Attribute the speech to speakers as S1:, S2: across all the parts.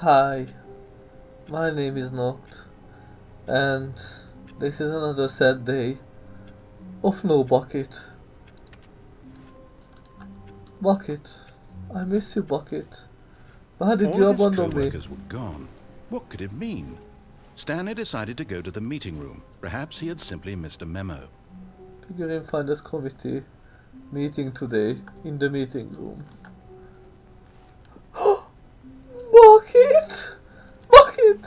S1: Hi, my name is Noct, and this is another sad day of no bucket. Bucket, I miss you, Bucket. Why did
S2: All
S1: you
S2: of his
S1: abandon me?
S2: co-workers were gone. What could it mean? Stanley decided to go to the meeting room. Perhaps he had simply missed a memo.
S1: Figurine Finders Committee meeting today in the meeting room. Bucket! Bucket!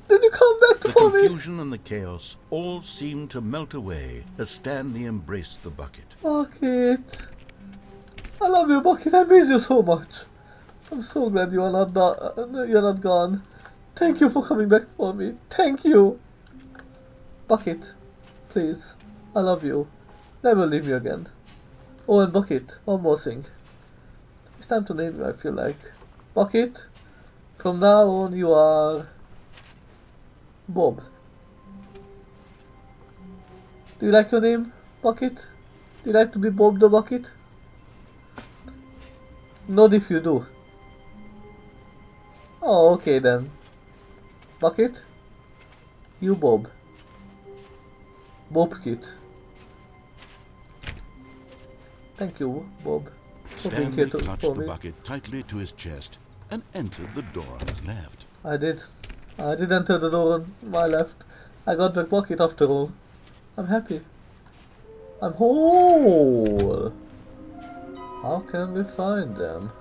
S1: Did you come back
S2: The
S1: for me?
S2: confusion and the chaos all seemed to melt away as Stanley embraced the bucket.
S1: Bucket! I love you, Bucket. I miss you so much. I'm so glad you're not gone. Thank you for coming back for me. Thank you. Bucket, please. I love you. Never leave me again. Oh, and Bucket, one more thing. It's time to name you, I feel like. Bucket, from now on you are Bob. Do you like your name, Bucket? Do you like to be Bob the Bucket? Not if you do. Oh, okay then. Bucket, you Bob. Bob Kit. Thank you, Bob, for being here
S2: Stanley clutched
S1: for
S2: the
S1: me.
S2: bucket tightly to his chest and entered the door on his left.
S1: I did. I did enter the door on my left. I got the bucket after all. I'm happy. I'm whole. How can we find them?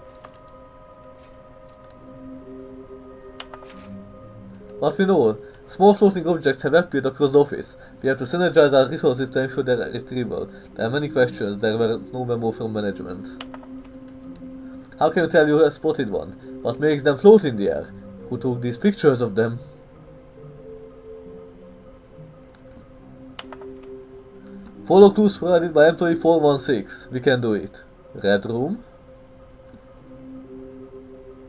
S1: But we know, small floating objects have appeared across the office. We have to synergize our resources to ensure their retrieval. There are many questions, there was no memo from management. How can you tell you have spotted one? What makes them float in the air? Who took these pictures of them? Follow clues provided by employee 416. We can do it. Red room.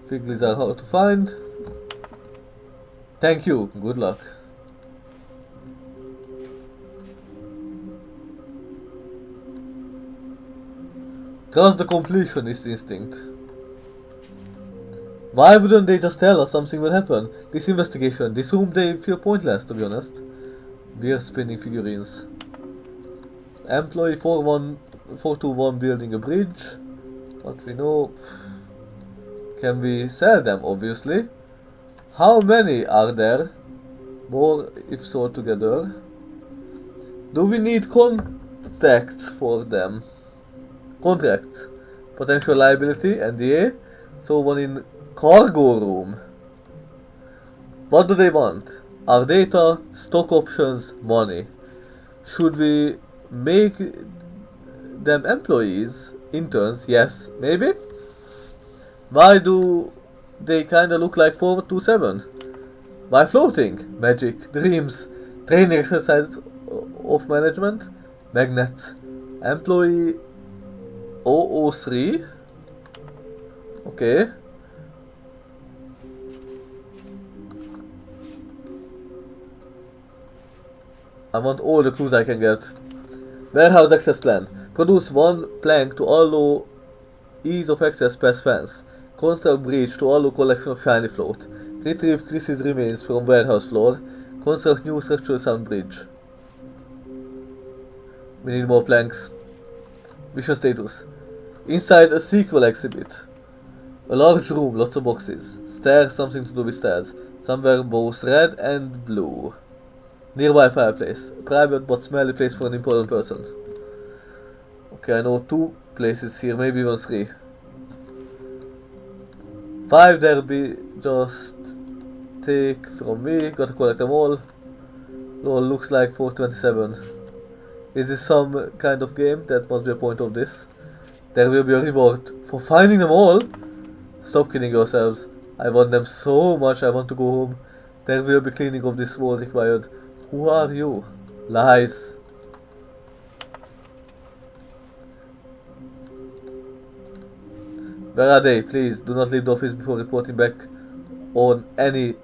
S1: Figures are hard to find. Thank you. Good luck. Trust the completionist instinct. Why wouldn't they just tell us something will happen? This investigation, this room, they feel pointless, to be honest. Beer spinning figurines. Employee 421 building a bridge. What we know. Can we sell them, obviously? How many are there? More if sold together. Do we need contacts for them? Contract. Potential liability, NDA. So one in cargo room. What do they want? Our data, stock options, money. Should we make them employees? Interns? Yes, maybe? Why do they kinda look like 427? Why floating? Magic, dreams, training exercise of management, magnets. Employee 003? Okay. I want all the clues I can get. Warehouse access plan. Produce one plank to allow ease of access past fence. Construct bridge to allow collection of shiny float. Retrieve Chris's remains from warehouse floor. Construct new structural sound bridge. We need more planks. Mission status. Inside a sequel exhibit. A large room, lots of boxes. Stairs, something to do with stairs. Somewhere both red and blue. Nearby fireplace. Private but smelly place for an important person. Okay, I know 2 places here, maybe even 3. 5 there be just take from me, gotta collect them all. Lol, looks like 427. Is this some kind of game? That must be a point of this. There will be a reward for finding them all. Stop kidding yourselves. I want them so much, I want to go home. There will be cleaning of this wall required. Who are you? Lies. Where are they? Please do not leave the office before reporting back on any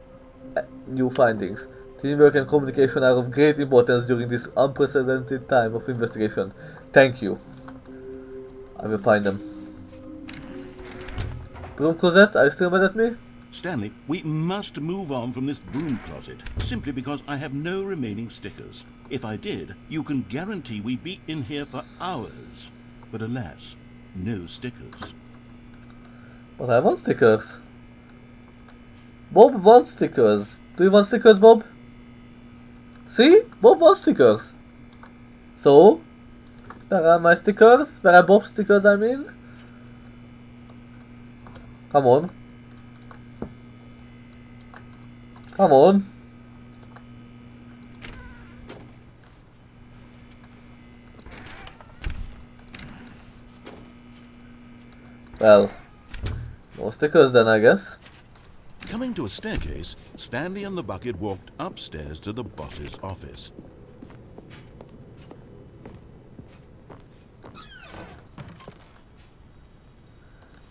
S1: new findings. Teamwork and communication are of great importance during this unprecedented time of investigation. Thank you. I will find them. Broom Cosette, are you still mad at me?
S2: Stanley, we must move on from this broom closet, simply because I have no remaining stickers. If I did, you can guarantee we'd be in here for hours. But alas, no stickers.
S1: But I want stickers. Bob wants stickers. Do you want stickers, Bob? See? Bob wants stickers. So? Where are my stickers? Where are Bob's stickers, I mean? Come on. Come on. Well, no stickers then, I guess.
S2: Coming to a staircase, Stanley and the bucket walked upstairs to the boss's office.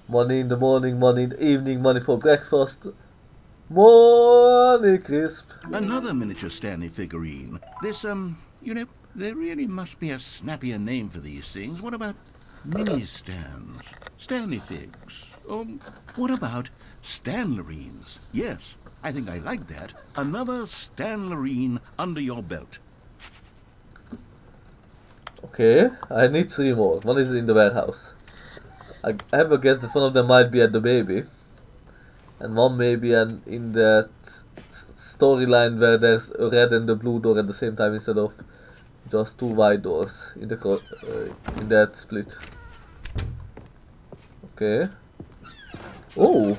S1: Money in the morning, money in the evening, money for breakfast. Money crisp.
S2: Another miniature Stanley figurine. This, you know, there really must be a snappier name for these things. What about mini-stands? Stanley figs? What about Stanlerines? Yes, I think I like that. Another Stanlerine under your belt.
S1: Okay, I need 3 more. One is in the warehouse. I have a guess that one of them might be at the baby. And one maybe in that storyline where there's a red and a blue door at the same time instead of just 2 white doors in the in that split. Okay. Oh!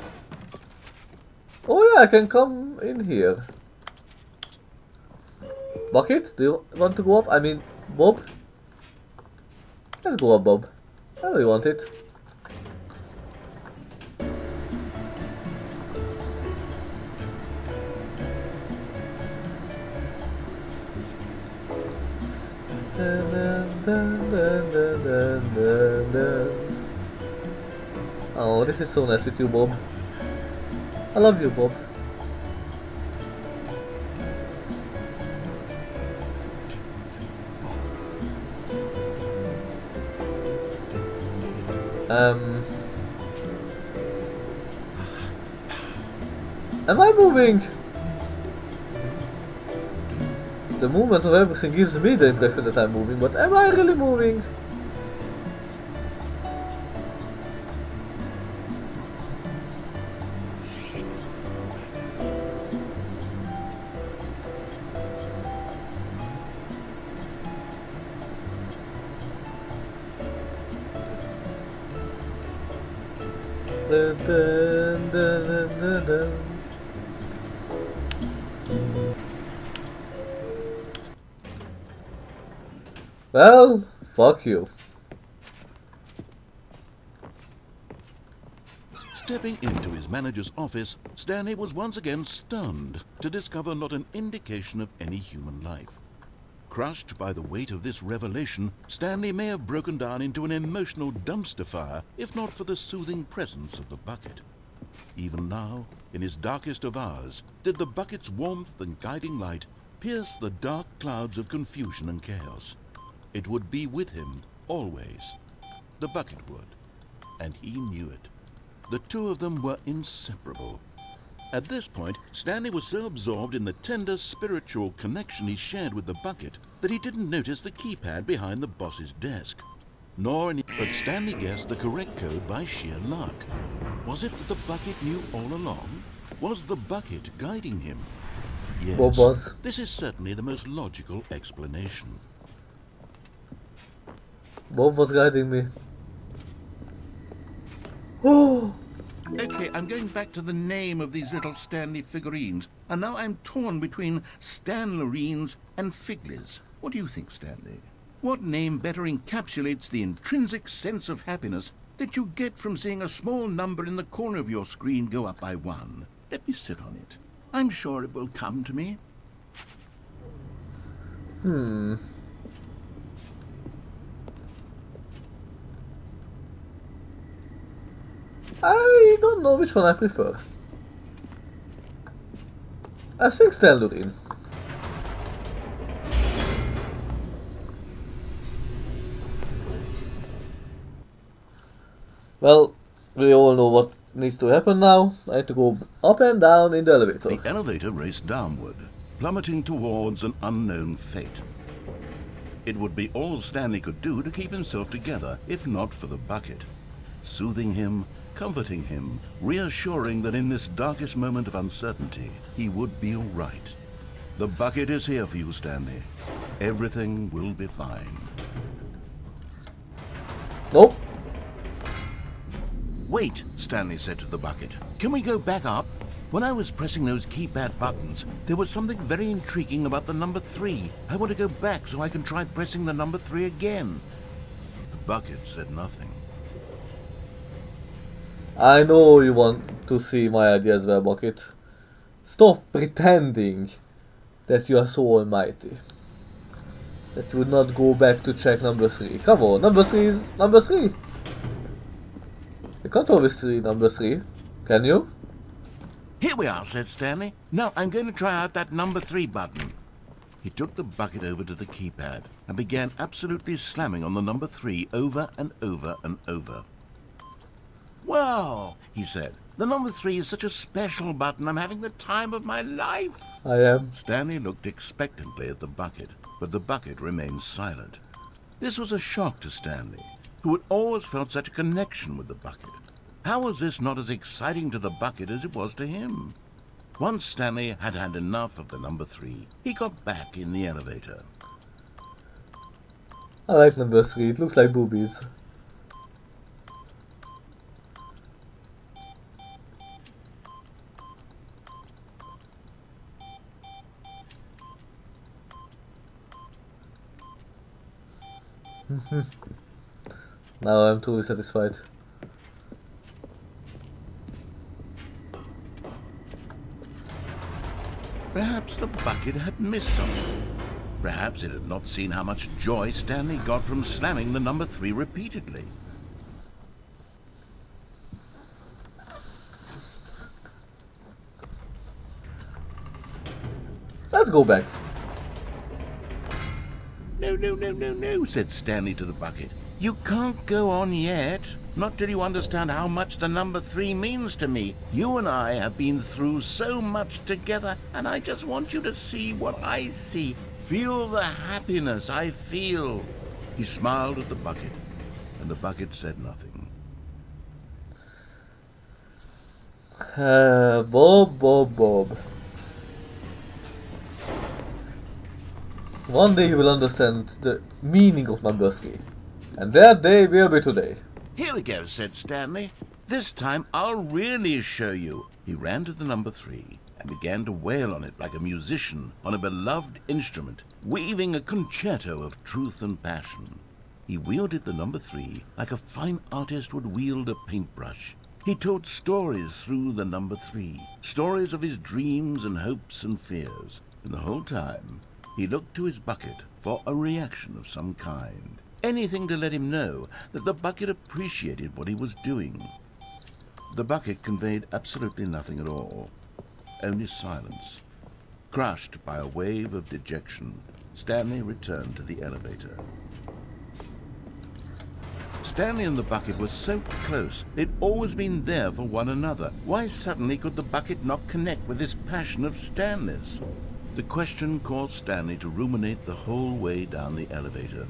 S1: Oh yeah, I can come in here. Bucket, do you want to go up? I mean, Bob? Let's go up, Bob. I know you want it. Oh, this is so nice with you, Bob. I love you, Bob. Am I moving? The movement of everything gives me the impression that I'm moving, but am I really moving? Dun, dun, dun, dun, dun. Well, fuck you.
S2: Stepping into his manager's office, Stanley was once again stunned to discover not an indication of any human life. Crushed by the weight of this revelation, Stanley may have broken down into an emotional dumpster fire if not for the soothing presence of the bucket. Even now, in his darkest of hours, did the bucket's warmth and guiding light pierce the dark clouds of confusion and chaos. It would be with him, always. The bucket would. And he knew it. The two of them were inseparable. At this point, Stanley was so absorbed in the tender spiritual connection he shared with the bucket that he didn't notice the keypad behind the boss's desk. But Stanley guessed the correct code by sheer luck. Was it that the bucket knew all along? Was the bucket guiding him? Yes, this is certainly the most logical explanation.
S1: Bob was guiding me. Oh!
S2: Okay, I'm going back to the name of these little Stanley figurines, and now I'm torn between Stanlerines and Figlies. What do you think, Stanley? What name better encapsulates the intrinsic sense of happiness that you get from seeing a small number in the corner of your screen go up by 1? Let me sit on it. I'm sure it will come to me.
S1: I don't know which one I prefer. I think Stanley. Well, we all know needs to happen now. I need to go up and down in the elevator.
S2: The elevator raced downward, plummeting towards an unknown fate. It would be all Stanley could do to keep himself together, if not for the bucket. Soothing him, comforting him, reassuring that in this darkest moment of uncertainty, he would be all right. The bucket is here for you, Stanley. Everything will be fine.
S1: Nope.
S2: Wait, Stanley said to the bucket. Can we go back up? When I was pressing those keypad buttons, there was something very intriguing about the number 3. I want to go back so I can try pressing the number 3 again. The bucket said nothing.
S1: I know you want to see my ideas, well, Bucket. Stop pretending that you are so almighty. That you would not go back to check number 3. Come on, number 3 is number 3. You can't always see number 3, can you?
S2: Here we are, said Stanley. Now I'm going to try out that number 3 button. He took the bucket over to the keypad and began absolutely slamming on the number 3 over and over and over. Well, he said, the number 3 is such a special button. I'm having the time of my life.
S1: I am.
S2: Stanley looked expectantly at the bucket, but the bucket remained silent. This was a shock to Stanley, who had always felt such a connection with the bucket. How was this not as exciting to the bucket as it was to him? Once Stanley had had enough of the number 3, he got back in the elevator.
S1: I like number 3, it looks like boobies. Now I'm truly satisfied.
S2: Perhaps the bucket had missed something. Perhaps it had not seen how much joy Stanley got from slamming the number 3 repeatedly.
S1: Let's go back.
S2: No, said Stanley to the bucket. You can't go on yet. Not till you understand how much the number 3 means to me. You and I have been through so much together, and I just want you to see what I see. Feel the happiness I feel. He smiled at the bucket, and the bucket said nothing.
S1: Bob. One day you will understand the meaning of number 3. And that day will be today.
S2: Here we go, said Stanley. This time I'll really show you. He ran to the number 3 and began to wail on it like a musician on a beloved instrument, weaving a concerto of truth and passion. He wielded the number 3 like a fine artist would wield a paintbrush. He told stories through the number 3, stories of his dreams and hopes and fears. And the whole time, he looked to his bucket for a reaction of some kind. Anything to let him know that the bucket appreciated what he was doing. The bucket conveyed absolutely nothing at all, only silence. Crushed by a wave of dejection, Stanley returned to the elevator. Stanley and the bucket were so close. They'd always been there for one another. Why suddenly could the bucket not connect with this passion of Stanley's? The question caused Stanley to ruminate the whole way down the elevator.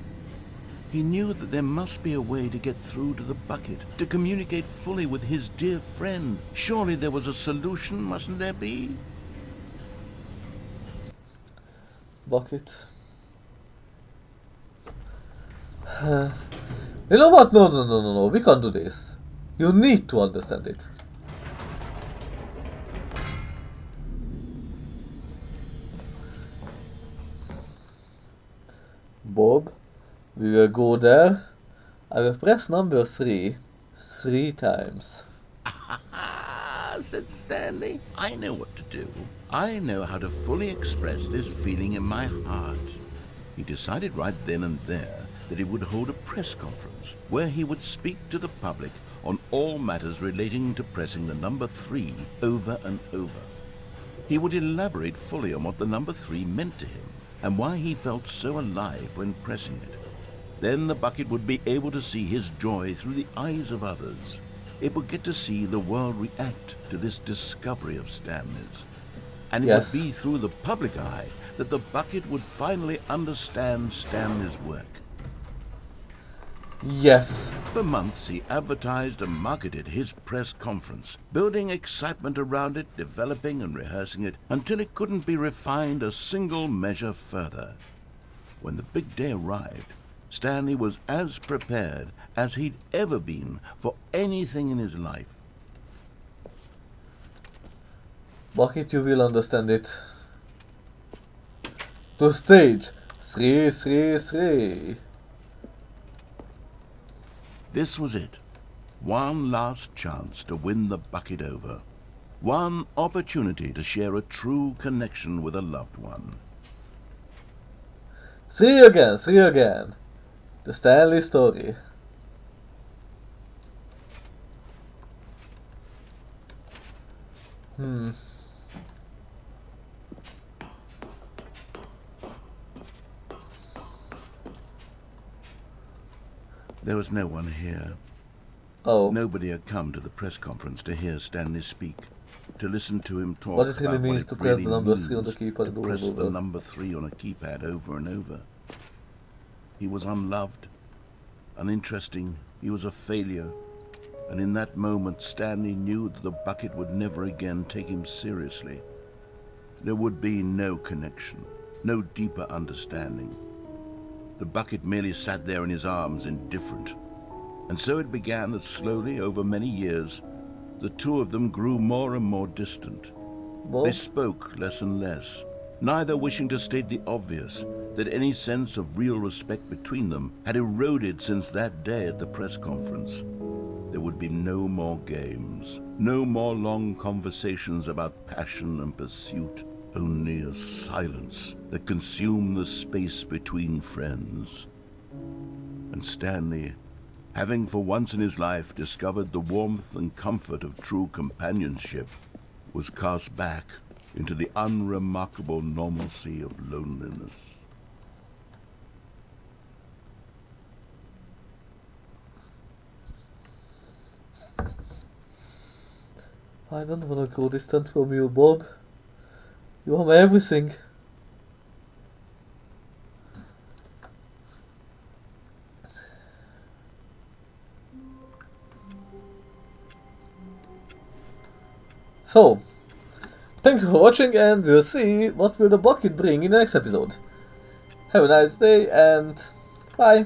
S2: He knew that there must be a way to get through to the bucket, to communicate fully with his dear friend. Surely there was a solution, mustn't there be?
S1: Bucket. You know what? No. We can't do this. You need to understand it. Bob, we will go there. I will press number 3 times.
S2: Said Stanley. I know what to do. I know how to fully express this feeling in my heart. He decided right then and there that he would hold a press conference where he would speak to the public on all matters relating to pressing the number 3 over and over. He would elaborate fully on what the number 3 meant to him and why he felt so alive when pressing it. Then the bucket would be able to see his joy through the eyes of others. it would get to see the world react to this discovery of Stanley's. And it
S1: Yes.
S2: would be through the public eye that the bucket would finally understand Stanley's work.
S1: Yes.
S2: For months, he advertised and marketed his press conference, building excitement around it, developing and rehearsing it, until it couldn't be refined a single measure further. When the big day arrived, Stanley was as prepared as he'd ever been for anything in his life.
S1: Bucket, you will understand it. To stage 333.
S2: This was it. One last chance to win the bucket over. One opportunity to share a true connection with a loved one.
S1: Three again. The Stanley story.
S2: There was no one here.
S1: Oh.
S2: Nobody had come to the press conference to hear Stanley speak, to listen to him talk
S1: What it really
S2: about
S1: means
S2: what
S1: to
S2: it
S1: press
S2: really
S1: the number
S2: means
S1: 3 on the keypad
S2: to
S1: and
S2: press
S1: over.
S2: the number 3 on a keypad over and over. He was unloved, uninteresting, he was a failure, and in that moment Stanley knew that the bucket would never again take him seriously. There would be no connection, no deeper understanding. The bucket merely sat there in his arms, indifferent. And so it began that slowly, over many years, the two of them grew more and more distant.
S1: Well,
S2: They spoke less and less, neither wishing to state the obvious, that any sense of real respect between them had eroded since that day at the press conference. There would be no more games, no more long conversations about passion and pursuit, only a silence that consumed the space between friends. And Stanley, having for once in his life discovered the warmth and comfort of true companionship, was cast back into the unremarkable normalcy of loneliness.
S1: I don't wanna go distant from you, Bob. You are my everything. So, thank you for watching, and we'll see what will the bucket bring in the next episode. Have a nice day and bye.